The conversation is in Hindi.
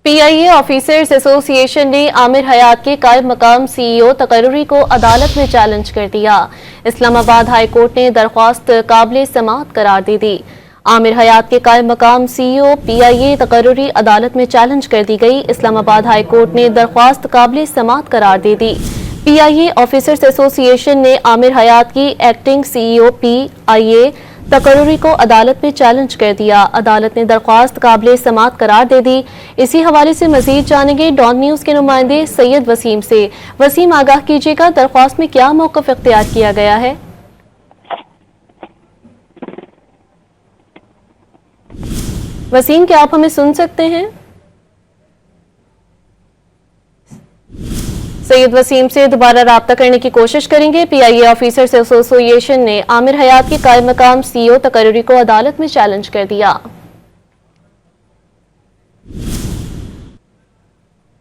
पीआईए ऑफिसर्स एसोसिएशन ने आमिर हयात के कायम मकाम सीईओ तकर्रुरी को अदालत में चैलेंज कर दिया। इस्लामाबाद हाई कोर्ट ने दरख्वास्त काबिल समाअत करार दे दी। आमिर हयात के कायम मकाम सीईओ पीआईए तकर्रुरी अदालत में चैलेंज कर दी गई। इस्लामाबाद हाई कोर्ट ने दरख्वास्त काबिल समाअत करार दे दी। पीआईए ऑफिसर्स एसोसिएशन ने आमिर हयात की एक्टिंग सीईओ पीआईए तकर्रुरी को अदालत में चैलेंज कर दिया। अदालत ने दरख्वास्त काबिल समाअत करार दे दी। इसी हवाले से मजीद जानेंगे डॉन न्यूज के नुमाइंदे सैयद वसीम से। वसीम, आगाह कीजिएगा, दरख्वास्त में क्या मौक़िफ़ इख्तियार किया गया है? वसीम, क्या आप हमें सुन सकते हैं? सैयद वसीम से दोबारा राब्ता करने की कोशिश करेंगे। पीआईए ऑफिसर्स एसोसिएशन ने आमिर हयात के कायम मकाम सीईओ तकर्रुरी को अदालत में चैलेंज कर दिया।